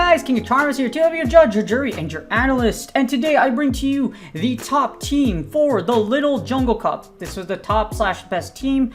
guys, King of Charmers here to be your judge, your jury, and your analyst. And today I bring to you the top team for the Little Jungle Cup. This was the top/best team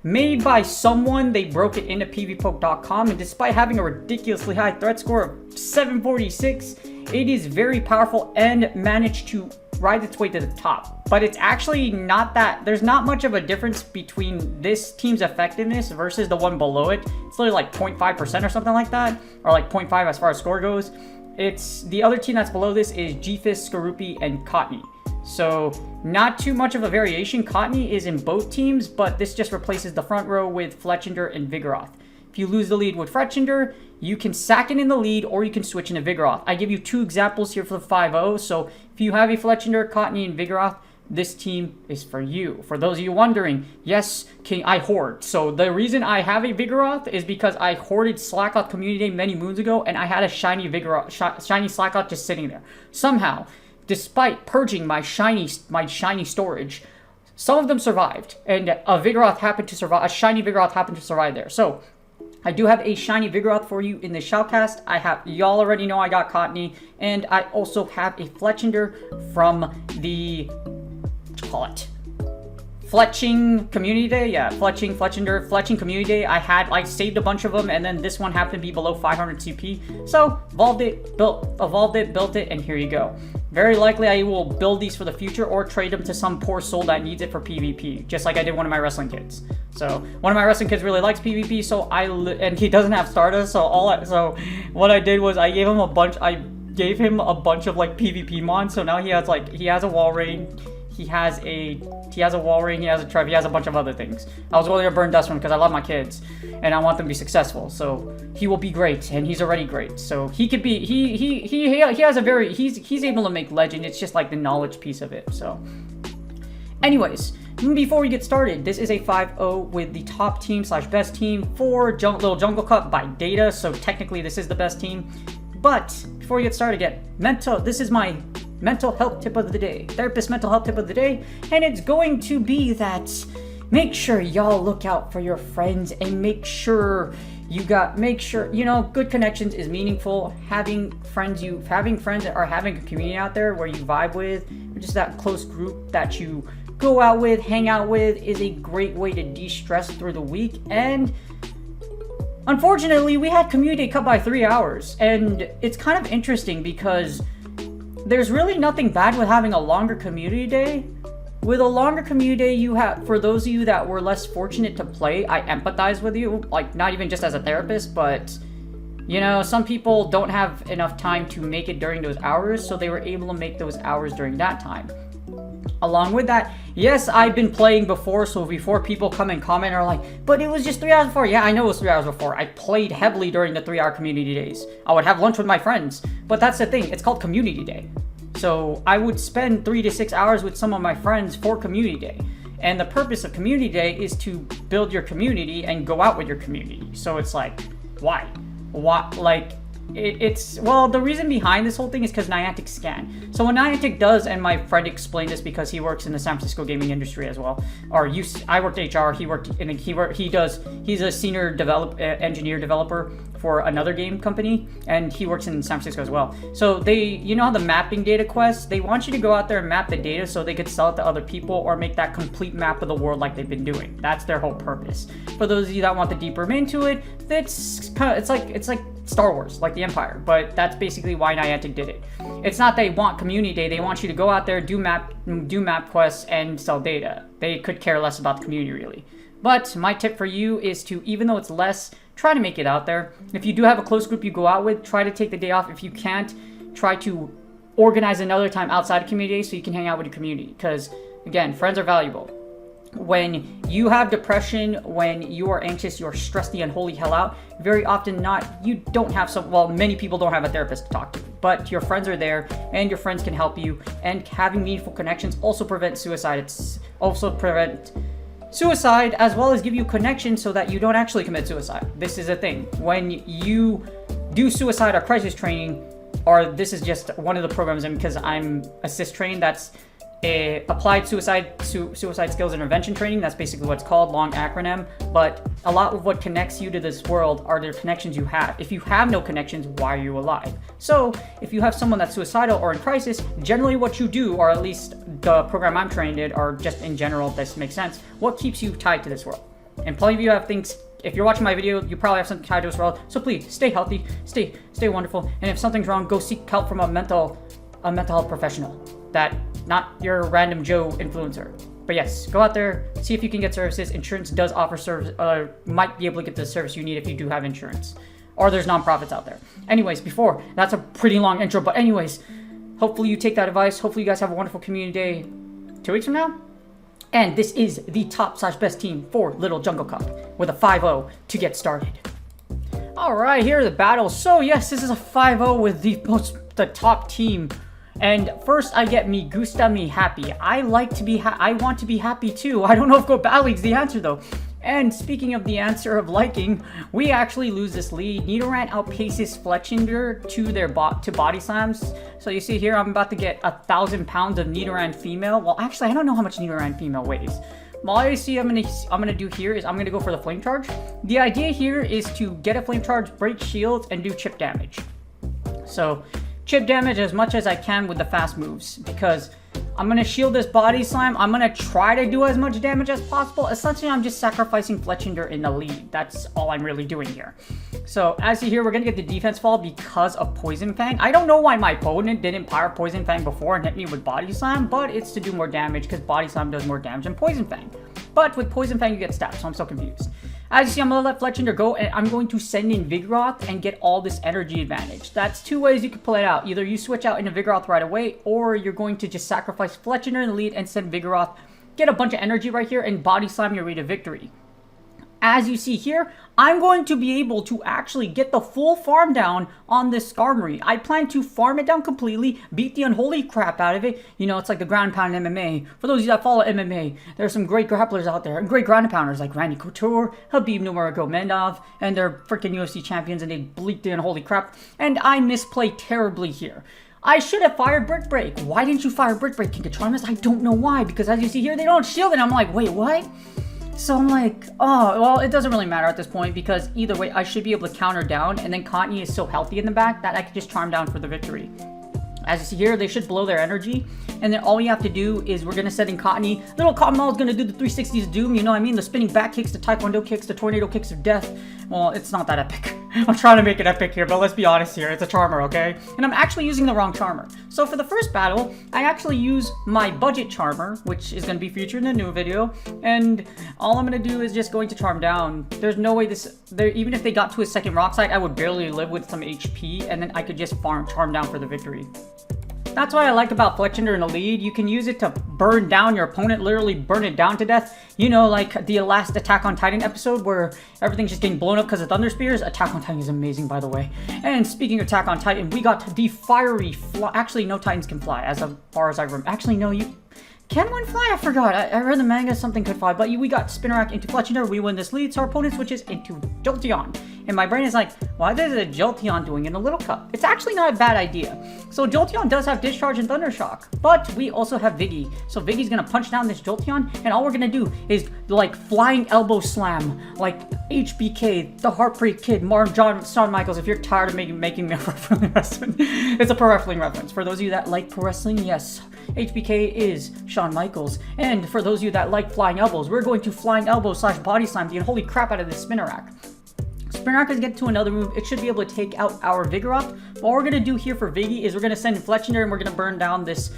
made by someone. They broke it into pvpoke.com, and despite having a ridiculously high threat score of 746, it is very powerful and managed to ride its way to the top. But it's actually not that, there's not much of a difference between this team's effectiveness versus the one below it. It's literally like 0.5% or something like that, or like 0.5 as far as score goes. It's the other team that's below this is G-Fist, Skorupi, and Cottonee. So not too much of a variation. Cottonee is in both teams, but this just replaces the front row with Fletchinder and Vigoroth. If you lose the lead with Fletchinder, you can sack it in the lead or you can switch into Vigoroth. I give you two examples here for the 5-0. So if you have a Fletchinder, Cottonee, and Vigoroth, this team is for you. For those of you wondering, yes, I hoard. So the reason I have a Vigoroth is because I hoarded Slackoth Community Day many moons ago, and I had a shiny Vigoroth, shiny Slackoth just sitting there. Somehow, despite purging my shiny storage, some of them survived, and a Vigoroth happened to survive. A shiny Vigoroth happened to survive there. So I do have a shiny Vigoroth for you in the shoutcast. Y'all already know I got Cottonee, and I also have a Fletchinder from the, Fletching Community Day. Yeah, Fletching Community Day. I saved a bunch of them, and then this one happened to be below 500 CP. So evolved it, built it, and here you go. Very likely I will build these for the future or trade them to some poor soul that needs it for PvP, just like I did one of my wrestling kids. So one of my wrestling kids really likes PvP, so and he doesn't have Stardust, so what I did was I gave him a bunch. I gave him a bunch of like PvP mons. So now he has a wall rain. He has a wall ring, he has a trev, he has a bunch of other things. I was willing to burn dust for him because I love my kids and I want them to be successful. So he will be great, and he's already great. So he could be, he has a very, he's able to make legend. It's just like the knowledge piece of it. So anyways, before we get started, this is a 5-0 with the top team/best team for Little Jungle Cup by data. So technically this is the best team. But before we get started again, this is my mental health tip of the day, therapist mental health tip of the day, and it's going to be that make sure y'all look out for your friends and make sure good connections is meaningful. Having friends that are having a community out there where you vibe with, or just that close group that you go out with, hang out with, is a great way to de-stress through the week. And unfortunately, we had community day cut by 3 hours, and it's kind of interesting because there's really nothing bad with having a longer community day. With a longer community day, for those of you that were less fortunate to play, I empathize with you, like not even just as a therapist, but some people don't have enough time to make it during those hours, so they were able to make those hours during that time. Along with that, yes, I've been playing before, so before people come and comment are like, but it was just 3 hours before. Yeah, I know it was 3 hours before. I played heavily during the 3-hour community days. I would have lunch with my friends, but that's the thing. It's called community day. So I would spend 3 to 6 hours with some of my friends for community day. And the purpose of community day is to build your community and go out with your community. So it's like, why? The reason behind this whole thing is because Niantic scan. So what Niantic does, and my friend explained this because he works in the San Francisco gaming industry as well, I worked HR, he's a senior engineer developer for another game company, and he works in San Francisco as well. So how the mapping data quests, they want you to go out there and map the data so they could sell it to other people or make that complete map of the world like they've been doing. That's their whole purpose. For those of you that want to deeper into it, it's like Star Wars, like the Empire, but that's basically why Niantic did it. It's not they want community day, they want you to go out there, do map quests, and sell data. They could care less about the community, really. But my tip for you is to, even though it's less, try to make it out there. If you do have a close group you go out with, try to take the day off. If you can't, try to organize another time outside of community day so you can hang out with your community. Because, again, friends are valuable. When you have depression, when you are anxious, you're stressed the unholy hell out, very often many people don't have a therapist to talk to, but your friends are there and your friends can help you, and having meaningful connections also prevent suicide. It's also prevent suicide as well as give you connection so that you don't actually commit suicide. This is a thing. When you do suicide or crisis training, or this is just one of the programs, and because I'm assist trained, applied suicide skills intervention training. That's basically what it's called, long acronym. But a lot of what connects you to this world are the connections you have. If you have no connections, why are you alive? So if you have someone that's suicidal or in crisis, generally what you do, or at least the program I'm trained in, or just in general, if this makes sense, what keeps you tied to this world? And plenty of you have things. If you're watching my video, you probably have something tied to this world. So please stay healthy, stay wonderful, and if something's wrong, go seek help from a mental health professional. That not your random Joe influencer. But yes, go out there, see if you can get services. Insurance does offer service, might be able to get the service you need if you do have insurance. Or there's nonprofits out there. Anyways, that's a pretty long intro, but anyways, hopefully you take that advice. Hopefully you guys have a wonderful community day 2 weeks from now. And this is the top/best team for Little Jungle Cup with a 5-0 to get started. Alright, here are the battles. So yes, this is a 5-0 with the top team. And first I get me gusta me happy. I like to be I want to be happy too. I don't know if go battle league's the answer though. And speaking of the answer of liking, we actually lose this lead. Nidoran outpaces Fletchinder to body slams. So you see here, I'm about to get 1,000 pounds of Nidoran Female. Well, actually, I don't know how much Nidoran Female weighs. All you see I'm gonna do here is I'm gonna go for the Flame Charge. The idea here is to get a Flame Charge, break shields, and do chip damage. So chip damage as much as I can with the fast moves, because I'm going to shield this body slam. I'm going to try to do as much damage as possible. Essentially, I'm just sacrificing Fletchinder in the lead. That's all I'm really doing here. So as you hear, we're going to get the defense fall because of Poison Fang. I don't know why my opponent didn't power Poison Fang before and hit me with Body Slam, but it's to do more damage because Body Slam does more damage than Poison Fang. But with Poison Fang, you get stats, so I'm so confused. As you see, I'm going to let Fletchinder go, and I'm going to send in Vigoroth and get all this energy advantage. That's two ways you can play it out. Either you switch out into Vigoroth right away, or you're going to just sacrifice Fletchinder in the lead and send Vigoroth, get a bunch of energy right here, and body slam your way to victory. As you see here, I'm going to be able to actually get the full farm down on this Skarm. I plan to farm it down completely, beat the unholy crap out of it. You know, it's like the ground pound in MMA. For those of you that follow MMA, there's some great grapplers out there, and great ground pounders like Randy Couture, Habib Nurmagomedov, and they're freaking UFC champions, and they bleak the unholy crap. And I misplay terribly here. I should have fired Brick Break. Why didn't you fire Brick Break, Kinkatronimus? I don't know why, because as you see here, they don't shield it. I'm like, wait, what? So I'm like, oh, well, it doesn't really matter at this point because either way, I should be able to counter down, and then Cottony is so healthy in the back that I can just charm down for the victory. As you see here, they should blow their energy, and then all we have to do is we're going to set in Cottony. Little Cottonmouth is going to do the 360s doom, you know what I mean? The spinning back kicks, the taekwondo kicks, the tornado kicks of death. Well, it's not that epic. I'm trying to make it epic here, but let's be honest here. It's a charmer, okay? And I'm actually using the wrong charmer. So for the first battle, I actually use my budget charmer, which is going to be featured in a new video. And all I'm going to do is just going to charm down. There's no way even if they got to a second rock slide, I would barely live with some HP, and then I could just charm down for the victory. That's what I like about Fletchinder in the lead. You can use it to burn down your opponent, literally burn it down to death. You know, like the last Attack on Titan episode where everything's just getting blown up because of Thunder Spears. Attack on Titan is amazing, by the way. And speaking of Attack on Titan, we got the fiery fly. Actually, no Titans can fly, as far as I remember. Actually, no, can one fly? I forgot. I read the manga, something could fly. But we got Spinarak into Fletchinder. We win this lead, so our opponent switches into Jolteon. And my brain is like, why is a Jolteon doing in a little cup? It's actually not a bad idea. So Jolteon does have Discharge and Thunder Shock, but we also have Viggy. So Viggy's gonna punch down this Jolteon, and all we're gonna do is like flying elbow slam, like HBK, the Heartbreak Kid, Shawn Michaels. If you're tired of making me a wrestling reference, it's a pro wrestling reference. For those of you that like pro wrestling, yes, HBK is Shawn Michaels. And for those of you that like flying elbows, we're going to flying elbow / body slam the unholy crap out of this Spinarak. Spinarak is getting to another move. It should be able to take out our Vigoroth. What we're going to do here for Viggy is we're going to send in Fletchinder, and we're going to burn down this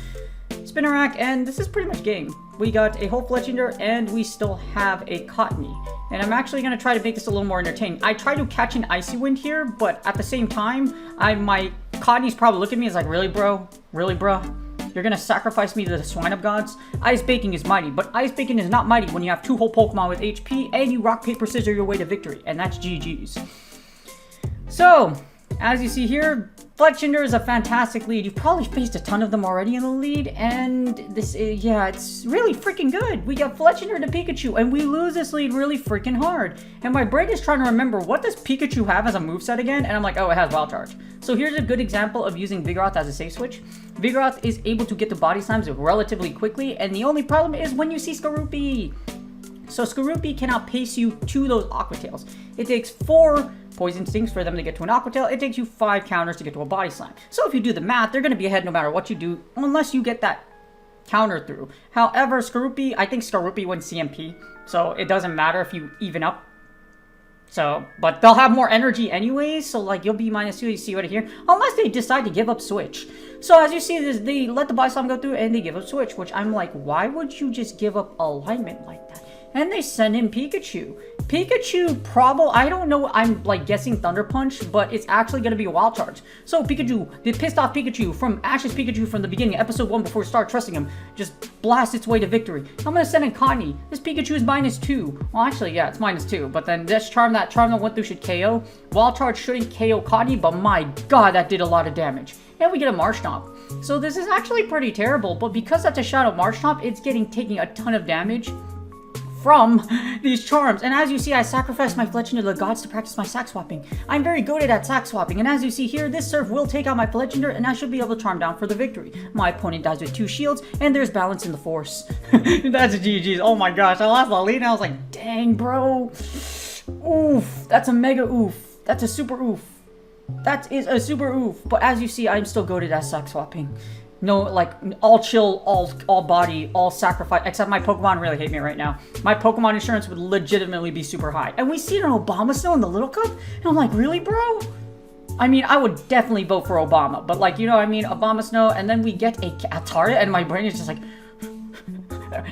Spinarak, and this is pretty much game. We got a whole Fletchinder, and we still have a Cottony. And I'm actually going to try to make this a little more entertaining. I try to catch an Icy Wind here, but at the same time, my Cottony's probably looking at me as like, really, bro? Really, bro? You're gonna sacrifice me to the Swine of Gods? Ice Baking is mighty, but Ice Baking is not mighty when you have two whole Pokemon with HP and you rock, paper, scissors your way to victory, and that's GG's. So, As you see here, Fletchinder is a fantastic lead. You've probably faced a ton of them already in the lead, and this is, yeah, it's really freaking good. We got Fletchinder to Pikachu, and we lose this lead really freaking hard. And my brain is trying to remember, what does Pikachu have as a moveset again? And I'm like, oh, it has Wild Charge. So here's a good example of using Vigoroth as a safe switch. Vigoroth is able to get to body slams relatively quickly, and the only problem is when you see Skorupi. So Skorupi can outpace you to those Aqua Tails. It takes 4 Poison Stings for them to get to an Aqua Tail. It takes you 5 counters to get to a Body Slam. So if you do the math, they're going to be ahead no matter what you do, unless you get that counter through. However, Skorupi, I think Skorupi wins CMP, so it doesn't matter if you even up. So, but they'll have more energy anyways, so like you'll be -2, you see right here, unless they decide to give up Switch. So as you see this, they let the Body Slam go through and they give up Switch, which I'm like, why would you just give up alignment like that? And they send in Pikachu. Pikachu probably, I don't know, I'm like guessing Thunder Punch, but it's actually going to be a Wild Charge. So Pikachu, the pissed off Pikachu from Ash's Pikachu from the beginning, episode 1 before we start trusting him, just blast its way to victory. I'm going to send in Connie. This Pikachu is -2. Well, actually, yeah, it's -2, but then this charm that went through should KO. Wild Charge shouldn't KO Connie, but my god, that did a lot of damage. And we get a Marshtomp. So this is actually pretty terrible, but because that's a Shadow Marshtomp, it's taking a ton of damage from these charms. And as you see, I sacrificed my Fletchinder to the gods to practice my sack swapping. I'm very good at sack swapping, and as you see here, this serve will take out my Fletchinder, and I should be able to charm down for the victory. My opponent dies with 2 shields, and there's balance in the force. That's a GG's. Oh my gosh, I lost the lead, and I was like, dang, bro. Oof. That's a mega oof. That's a super oof. That is a super oof. But as you see, I'm still goated at sack swapping. No, like, all chill, all body, all sacrifice, except my Pokemon really hate me right now. My Pokemon insurance would legitimately be super high. And we see an Obama Snow in the Little Cup, and I'm like, really, bro? I mean, I would definitely vote for Obama, but like, you know what I mean? Obama Snow, and then we get a Atara, and my brain is just like...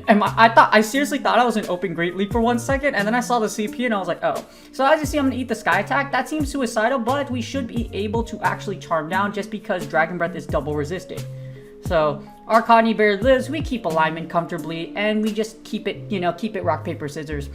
And I seriously thought I was in Open Great League for 1 second, and then I saw the CP, and I was like, oh. So as you see, I'm gonna eat the Sky Attack. That seems suicidal, but we should be able to actually charm down just because Dragon Breath is double resisted. So, our Connie Bear lives, we keep alignment comfortably, and we just keep it, you know, keep it rock, paper, scissors.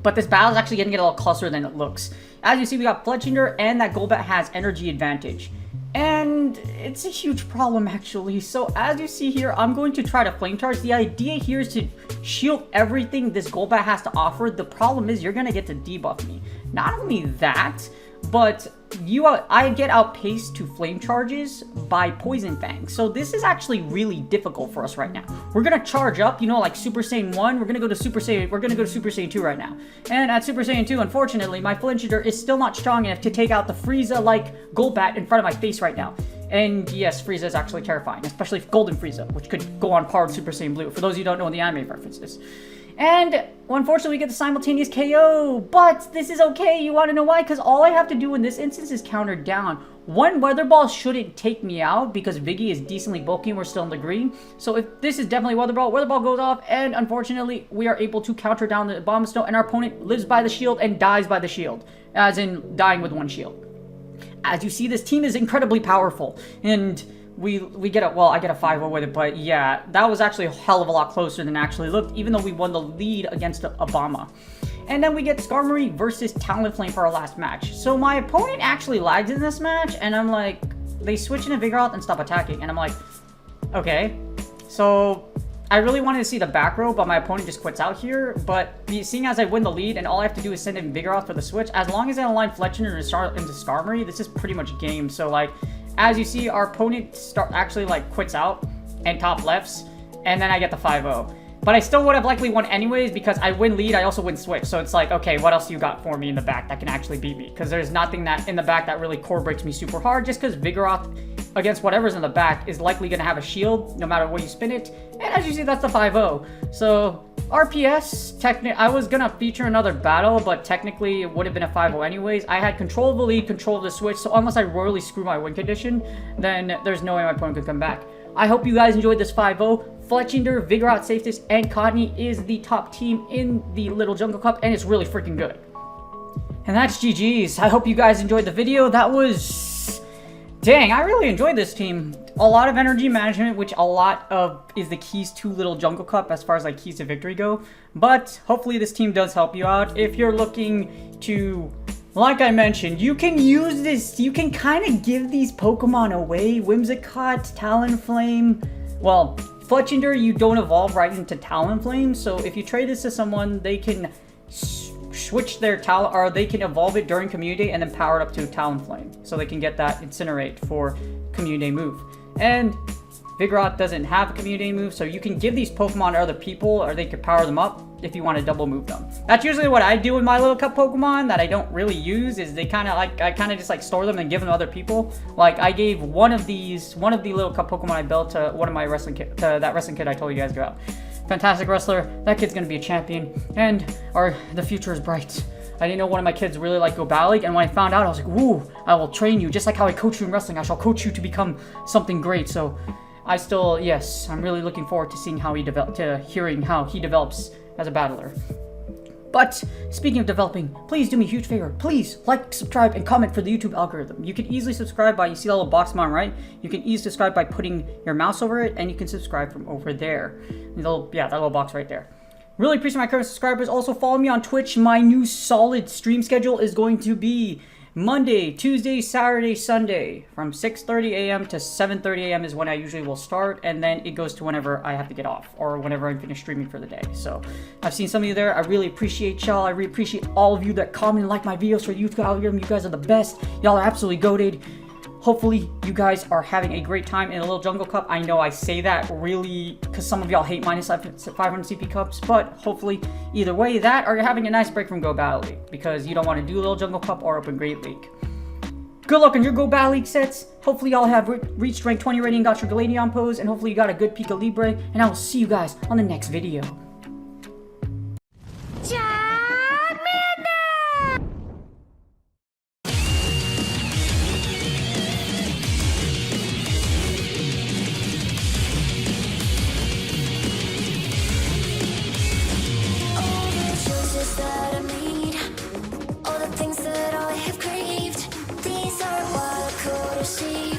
But this battle is actually going to get a little closer than it looks. As you see, we got Fletchinder, and that Golbat has energy advantage. And it's a huge problem, actually. So, as you see here, I'm going to try to Flame Charge. The idea here is to shield everything this Golbat has to offer. The problem is you're going to get to debuff me. Not only that, but I get outpaced to Flame Charges by Poison Fang. So this is actually really difficult for us right now. We're gonna charge up, you know, like Super Saiyan 1. We're gonna go to Super Saiyan 2 right now. And at Super Saiyan 2, unfortunately, my Fletchinder is still not strong enough to take out the Frieza-like Golbat in front of my face right now. And yes, Frieza is actually terrifying, especially Golden Frieza, which could go on par with Super Saiyan Blue, for those of you who don't know the anime references. And, well, unfortunately, we get the simultaneous KO, but this is okay. You want to know why? Because all I have to do in this instance is counter down. One Weather Ball shouldn't take me out because Viggy is decently bulky and we're still in the green. So if this is definitely Weather Ball goes off, and unfortunately, we are able to counter down the Bomb Snow, and our opponent lives by the shield and dies by the shield, as in dying with 1 shield. As you see, this team is incredibly powerful, and... We get a, well, I get a 5-0 with it, but yeah, that was actually a hell of a lot closer than it actually looked, even though we won the lead against Aboma. And then we get Skarmory versus Talonflame for our last match. So my opponent actually lags in this match, and I'm like, they switch into Vigoroth and stop attacking, and I'm like, okay. So I really wanted to see the back row, but my opponent just quits out here. But seeing as I win the lead, and all I have to do is send in Vigoroth for the switch, as long as I align Fletchinder into Skarmory, this is pretty much game. So like, as you see, our opponent actually like quits out and top lefts, and then I get the 5-0. But I still would have likely won anyways because I win lead, I also win switch. So it's like, okay, what else you got for me in the back that can actually beat me? Because there's nothing that in the back that really core breaks me super hard, just because Vigoroth against whatever's in the back is likely going to have a shield no matter what you spin it. And as you see, that's the 5-0. So RPS, I was going to feature another battle, but technically it would have been a 5-0 anyways. I had control of the lead, control of the switch, so unless I royally screw my win condition, then there's no way my opponent could come back. I hope you guys enjoyed this 5-0. Fletchinder, Vigoroth, Safetist, and Codney is the top team in the Little Jungle Cup, and it's really freaking good. And that's GG's. I hope you guys enjoyed the video. That was... Dang, I really enjoyed this team. A lot of energy management, which a lot of is the keys to Little Jungle Cup as far as like keys to victory go. But hopefully this team does help you out. If you're looking to like I mentioned, you can use this, you can kind of give these Pokemon away. Whimsicott, Talonflame. Well, Fletchinder, you don't evolve right into Talonflame, so if you trade this to someone, they can switch their Talon, or they can evolve it during Community Day and then power it up to Talonflame. So they can get that Incinerate for Community Day move. And Vigoroth doesn't have a Community Day move, so you can give these Pokemon to other people, or they could power them up if you want to double move them. That's usually what I do with my little cup Pokemon that I don't really use, is they kind of like, I kind of just like store them and give them to other people. Like I gave one of the little cup Pokemon I built to one of my wrestling kid, to that wrestling kid I told you guys about. Fantastic wrestler. That kid's gonna be a champion, and the future is bright. I didn't know one of my kids really liked Go Battle League, and when I found out, I was like, "Woo! I will train you just like how I coach you in wrestling. I shall coach you to become something great." So, I'm really looking forward to seeing how he hearing how he develops as a battler. But speaking of developing, please do me a huge favor. Please like, subscribe, and comment for the YouTube algorithm. You can easily subscribe by, you see that little box on right? You can easily subscribe by putting your mouse over it, and you can subscribe from over there. That little box right there. Really appreciate my current subscribers. Also follow me on Twitch. My new solid stream schedule is going to be Monday, Tuesday, Saturday, Sunday from 6:30 a.m. to 7:30 a.m. is when I usually will start, and then it goes to whenever I have to get off or whenever I'm finished streaming for the day. So I've seen some of you there. I really appreciate y'all. I really appreciate all of you that comment and like my videos for YouTube algorithm. You guys are the best. Y'all are absolutely goated. Hopefully you guys are having a great time in a little Jungle Cup. I know I say that really because some of y'all hate minus 500 CP Cups, but hopefully either way, that or you're having a nice break from Go Battle League because you don't want to do a little Jungle Cup or Open Great League. Good luck on your Go Battle League sets. Hopefully y'all have reached rank 20 rating, got your Galadion pose, and hopefully you got a good Pika Libre, and I will see you guys on the next video. That I made, all the things that I have craved, these are what I could have seen.